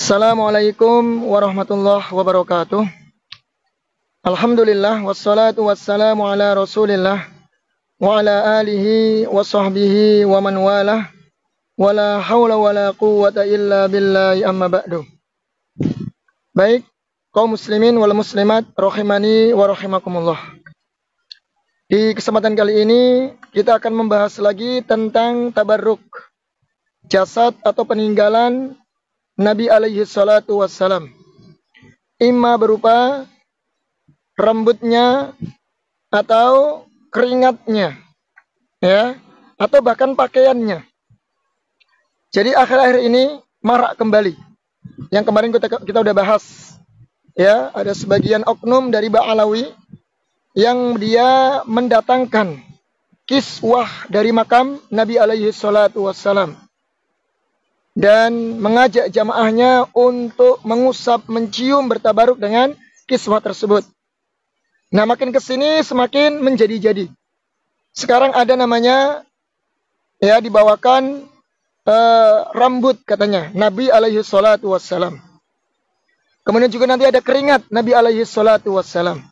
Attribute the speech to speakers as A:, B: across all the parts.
A: Assalamualaikum warahmatullahi wabarakatuh. Alhamdulillah wassalatu wassalamu ala Rasulillah wa ala alihi wa sahbihi wa man walah. Wala haula wala quwwata illa billahi amma ba'du. Baik, kaum muslimin wal muslimat rahimani wa rahimakumullah. Di kesempatan kali ini kita akan membahas lagi tentang tabarruk, jasad atau peninggalan Nabi alaihi salatu wassalam. Imma berupa rambutnya atau keringatnya, ya, atau bahkan pakaiannya. Jadi akhir-akhir ini marak kembali. Yang kemarin kita udah bahas, ya, ada sebagian oknum dari Ba'alawi yang dia mendatangkan kiswah dari makam Nabi alaihi salatu wassalam dan mengajak jamaahnya untuk mengusap, mencium, bertabaruk dengan kiswah tersebut. Nah, makin kesini semakin menjadi-jadi. Sekarang ada namanya, ya, dibawakan rambut katanya Nabi alaihi salatu wassalam. Kemudian juga nanti ada keringat Nabi alaihi salatu wassalam.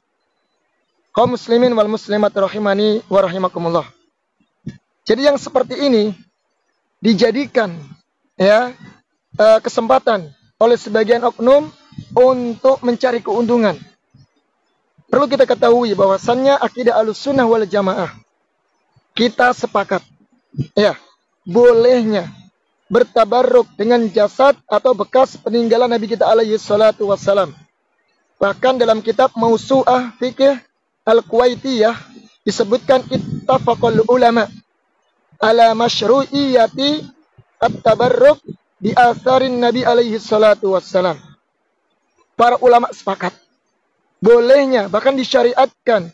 A: Kaum muslimin wal muslimat rahimani wa rahimakumullah. Jadi yang seperti ini dijadikan, ya, kesempatan oleh sebagian oknum untuk mencari keuntungan. Perlu kita ketahui bahwasannya akidah Ahlussunnah wal Jamaah, kita sepakat, ya, bolehnya bertabarruk dengan jasad atau bekas peninggalan Nabi kita alaihi salatu wassalam. Bahkan dalam kitab Mausu'ah Fiqh Al-Kuwaitiyah disebutkan ittafaqul ulama ala masyru'iyyati at-tabarruk bi atharin Nabi alaihi salatu wassalam. Para ulama sepakat bolehnya, bahkan disyariatkan,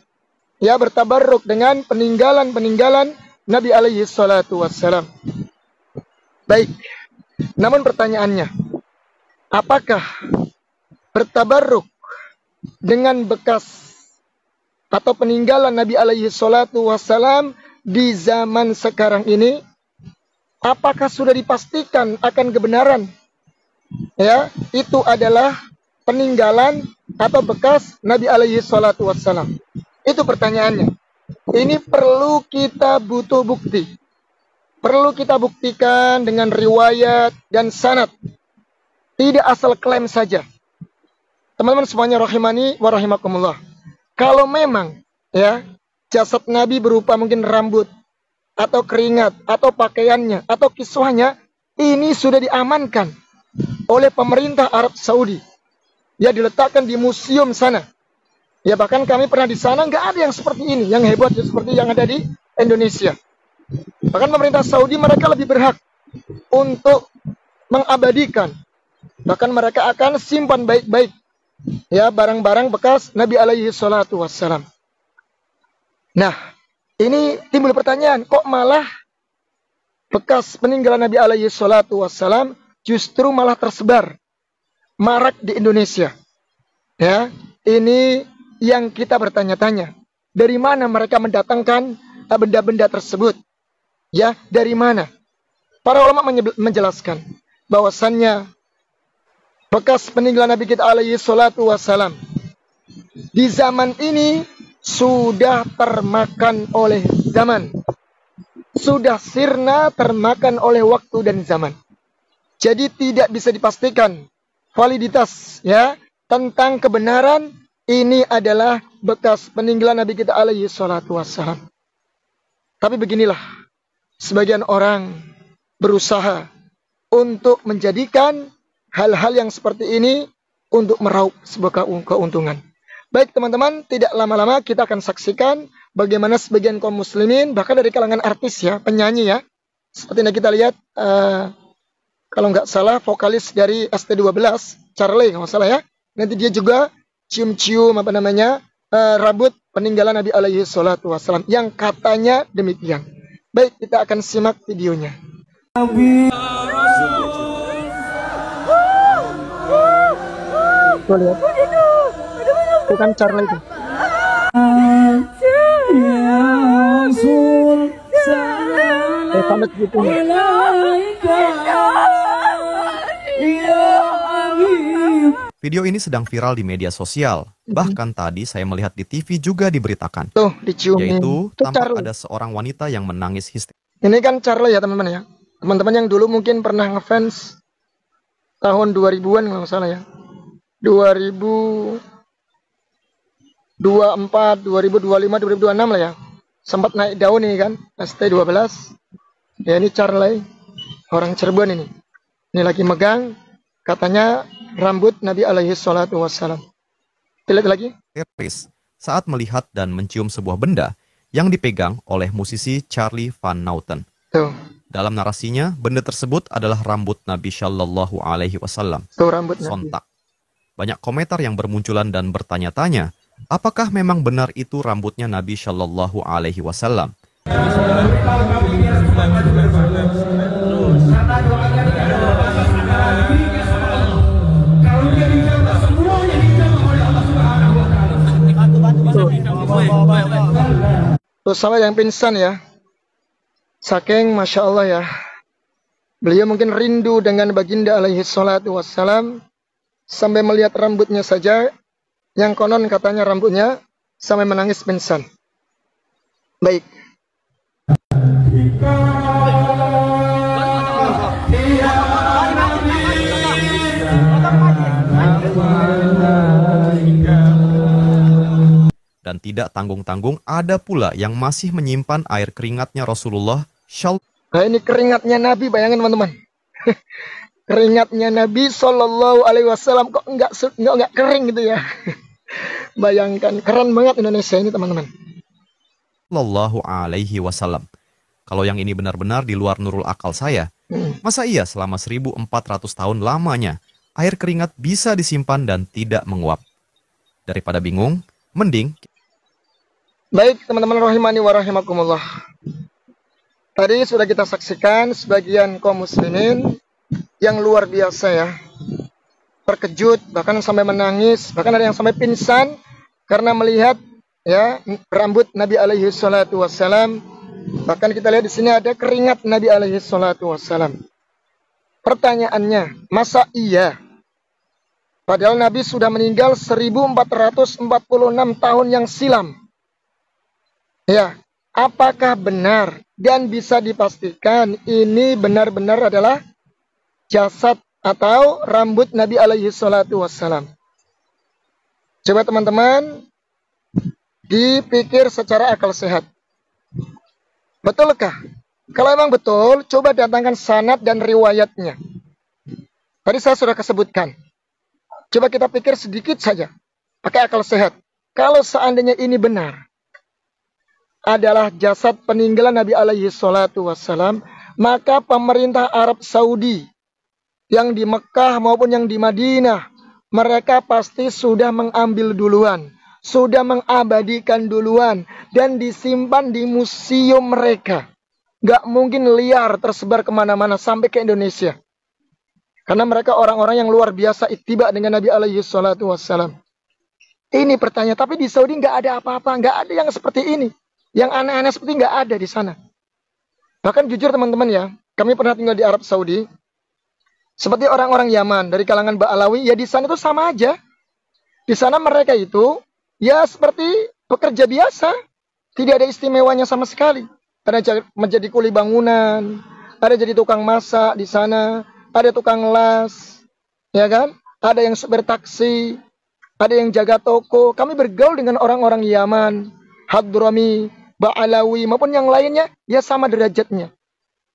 A: ya, bertabarruk dengan peninggalan-peninggalan Nabi alaihi salatu wassalam. Baik, namun pertanyaannya, apakah bertabarruk dengan bekas atau peninggalan Nabi alaihi salatu wassalam di zaman sekarang ini, apakah sudah dipastikan akan kebenaran, ya, itu adalah peninggalan atau bekas Nabi alaihi salatu wassalam? Itu pertanyaannya. Ini perlu kita butuh bukti. Perlu kita buktikan dengan riwayat dan sanad. Tidak asal klaim saja. Teman-teman semuanya rahimani wa rahimakumullah. Kalau memang, ya, jasad Nabi berupa mungkin rambut atau keringat atau pakaiannya atau kiswahnya, ini sudah diamankan oleh pemerintah Arab Saudi. Ya, diletakkan di museum sana. Ya, bahkan kami pernah di sana, nggak ada yang seperti ini, yang hebat seperti yang ada di Indonesia. Bahkan pemerintah Saudi, mereka lebih berhak untuk mengabadikan. Bahkan mereka akan simpan baik-baik, ya, barang-barang bekas Nabi alaihi salatu wassalam. Nah, ini timbul pertanyaan, kok malah bekas peninggalan Nabi alaihi salatu wassalam justru malah tersebar marak di Indonesia? Ya, ini yang kita bertanya-tanya. Dari mana mereka mendatangkan benda-benda tersebut? Ya, dari mana? Para ulama menjelaskan bahwasannya bekas peninggalan Nabi kita alaihi salatu wassalam di zaman ini sudah termakan oleh zaman. Sudah sirna, termakan oleh waktu dan zaman. Jadi tidak bisa dipastikan validitas, ya, tentang kebenaran ini adalah bekas peninggalan Nabi kita alaihi salatu wassalam. Tapi beginilah, sebagian orang berusaha untuk menjadikan hal-hal yang seperti ini untuk meraup sebuah keuntungan. Baik teman-teman, tidak lama-lama kita akan saksikan bagaimana sebagian kaum muslimin, bahkan dari kalangan artis, ya, penyanyi, ya, seperti yang kita lihat, kalau nggak salah vokalis dari ST12, Charlie, nggak salah, ya, nanti dia juga cium-cium rambut peninggalan Nabi alaihi salatu wassalam yang katanya demikian. Baik, kita akan simak videonya. Tuh lihat, itu kan Charlie itu. Pamit gitu.
B: Video ini sedang viral di media sosial. Bahkan tadi saya melihat di TV juga diberitakan.
A: Tuh, diciumin.
B: Yaitu
A: Itu
B: tampak
A: Charlie.
B: ada seorang wanita yang menangis histeris.
A: Ini kan Charlie ya teman-teman ya. Teman-teman yang dulu mungkin pernah ngefans tahun 2000-an kalau nggak salah ya. 2024, 2025, 2026 lah ya. Sempat naik daun nih kan, ST12. Ya ini Charlie, orang Cirebon ini. Ini lagi megang, katanya rambut Nabi alaihi salatu wassalam. Lihat lagi.
B: Saat melihat dan mencium sebuah benda yang dipegang oleh musisi Charlie Van Nauten.
A: Tuh.
B: Dalam narasinya, benda tersebut adalah rambut Nabi Shallallahu Alaihi Wasallam.
A: Tuh rambut Nabi.
B: Sontak. Banyak komentar yang bermunculan dan bertanya-tanya, apakah memang benar itu rambutnya Nabi Shallallahu Alaihi Wasallam?
A: Tuh sama yang pingsan ya. Saking Masya Allah ya. Beliau mungkin rindu dengan baginda alaihi salatu wassalam. Sampai melihat rambutnya saja. Yang konon katanya rambutnya sampai menangis pingsan. Baik.
B: Dan tidak tanggung-tanggung ada pula yang masih menyimpan air keringatnya Rasulullah
A: Nah ini keringatnya Nabi, bayangin teman-teman. Keringatnya Nabi Sallallahu Alaihi Wasallam kok enggak kering gitu ya. Bayangkan, keren banget Indonesia ini teman-teman.
B: Sallallahu Alaihi Wasallam. Kalau yang ini benar-benar di luar nurul akal saya, masa iya selama 1400 tahun lamanya air keringat bisa disimpan dan tidak menguap? Daripada bingung, mending.
A: Baik teman-teman rahimani wa rahimakumullah. Tadi sudah kita saksikan sebagian kaum muslimin yang luar biasa ya. Terkejut, bahkan sampai menangis, bahkan ada yang sampai pingsan karena melihat ya rambut Nabi alaihi salatu wassalam. Bahkan kita lihat di sini ada keringat Nabi alaihi salatu wassalam. Pertanyaannya, masa iya? Padahal Nabi sudah meninggal 1446 tahun yang silam. Ya, apakah benar dan bisa dipastikan ini benar-benar adalah jasad atau rambut Nabi alaihi salatu wassalam? Coba teman-teman dipikir secara akal sehat. Betulkah? Kalau memang betul, coba datangkan sanad dan riwayatnya. Tadi saya sudah kesebutkan. Coba kita pikir sedikit saja, pakai akal sehat. Kalau seandainya ini benar, adalah jasad peninggalan Nabi alaihi salatu wassalam, maka pemerintah Arab Saudi yang di Mekah maupun yang di Madinah, mereka pasti sudah mengambil duluan, sudah mengabadikan duluan, dan disimpan di museum mereka. Gak mungkin liar tersebar kemana-mana sampai ke Indonesia. Karena mereka orang-orang yang luar biasa ittiba dengan Nabi alaihi salatu wassalam. Ini pertanyaan, tapi di Saudi nggak ada apa-apa, nggak ada yang seperti ini. Yang aneh-aneh seperti nggak ada di sana. Bahkan jujur teman-teman ya, kami pernah tinggal di Arab Saudi. Seperti orang-orang Yaman dari kalangan Ba'alawi, ya di sana itu sama aja. Di sana mereka itu ya seperti pekerja biasa, tidak ada istimewanya sama sekali. Ada menjadi kuli bangunan, ada jadi tukang masak di sana, ada tukang las, ya kan? Ada yang supir taksi, ada yang jaga toko. Kami bergaul dengan orang-orang Yaman, Hadrami, Ba'alawi maupun yang lainnya, ya sama derajatnya.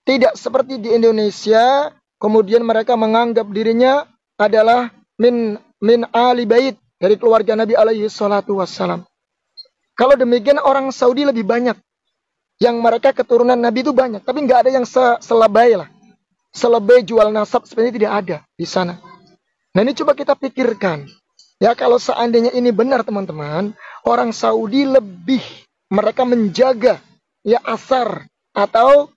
A: Tidak seperti di Indonesia, kemudian mereka menganggap dirinya adalah min ali bait, dari keluarga Nabi alaihi salatu wassalam. Kalau demikian orang Saudi lebih banyak. Yang mereka keturunan Nabi itu banyak, tapi nggak ada yang selebay lah. Selebay jual nasab sebenarnya tidak ada di sana. Nah ini coba kita pikirkan. Ya kalau seandainya ini benar teman-teman, orang Saudi lebih mereka menjaga ya asar atau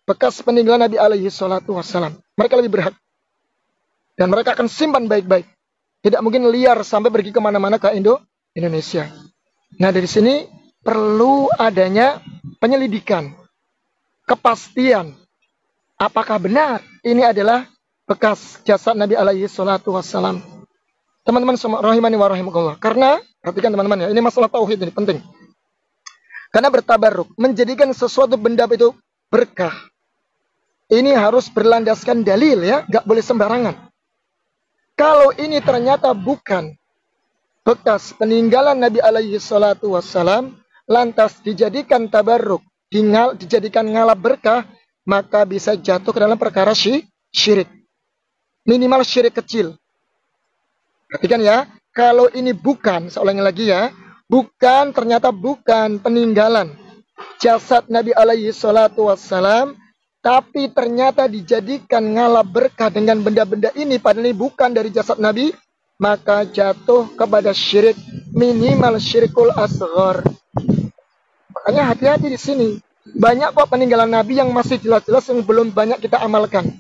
A: bekas peninggalan Nabi alaihi salatu wassalam. Mereka lebih berhak. Dan mereka akan simpan baik-baik. Tidak mungkin liar sampai pergi kemana-mana ke Indonesia. Nah dari sini perlu adanya penyelidikan, kepastian. Apakah benar ini adalah bekas jasad Nabi alaihi salatu wassalam? Teman-teman semua rahimani wa rahimakumullah. Karena perhatikan teman-teman ya, ini masalah tauhid ini penting. Karena bertabarruk, menjadikan sesuatu benda itu berkah. Ini harus berlandaskan dalil ya, nggak boleh sembarangan. Kalau ini ternyata bukan bekas peninggalan Nabi alaihi salatu wassalam, lantas dijadikan tabarruk, dijadikan ngalap berkah, maka bisa jatuh ke dalam perkara syirik. Minimal syirik kecil. Perhatikan ya, kalau ini bukan, saya ulangi lagi ya, bukan, ternyata bukan peninggalan jasad Nabi alaihi salatu wassalam, tapi ternyata dijadikan ngalap berkah dengan benda-benda ini, padahal ini bukan dari jasad Nabi, maka jatuh kepada syirik, minimal syirikul asghar. Makanya hati-hati di sini. Banyak kok peninggalan Nabi yang masih jelas-jelas yang belum banyak kita amalkan.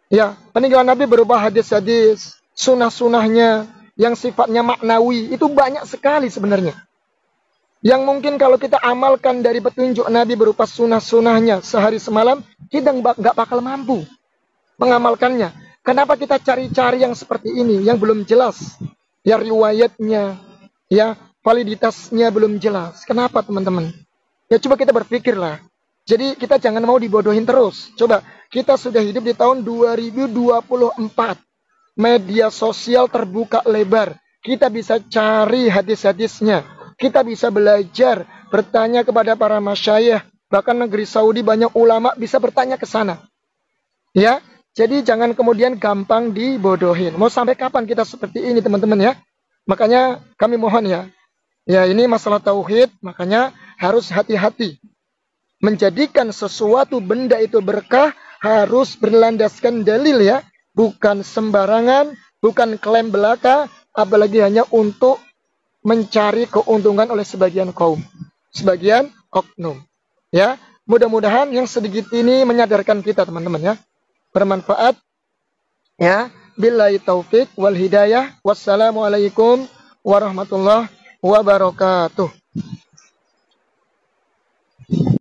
A: Ya, peninggalan Nabi berupa hadis-hadis, sunah-sunahnya yang sifatnya maknawi, itu banyak sekali sebenarnya. Yang mungkin kalau kita amalkan dari petunjuk Nabi berupa sunah-sunahnya sehari semalam, kita nggak bakal mampu mengamalkannya. Kenapa kita cari-cari yang seperti ini, yang belum jelas? Ya riwayatnya, ya validitasnya belum jelas. Kenapa teman-teman? Ya coba kita berpikirlah. Jadi kita jangan mau dibodohin terus. Coba, kita sudah hidup di tahun 2024. Media sosial terbuka lebar. Kita bisa cari hadis-hadisnya. Kita bisa belajar, bertanya kepada para masyayikh. Bahkan negeri Saudi banyak ulama bisa bertanya ke sana. Ya, jadi jangan kemudian gampang dibodohin. Mau sampai kapan kita seperti ini teman-teman ya? Makanya kami mohon ya. Ya ini masalah tauhid, makanya harus hati-hati. Menjadikan sesuatu benda itu berkah harus berlandaskan dalil ya. Bukan sembarangan, bukan klaim belaka, apalagi hanya untuk mencari keuntungan oleh sebagian kaum, sebagian oknum. Ya, mudah-mudahan yang sedikit ini menyadarkan kita teman-teman ya, bermanfaat. Ya, billahi taufik wal hidayah. Wassalamualaikum warahmatullahi wabarakatuh.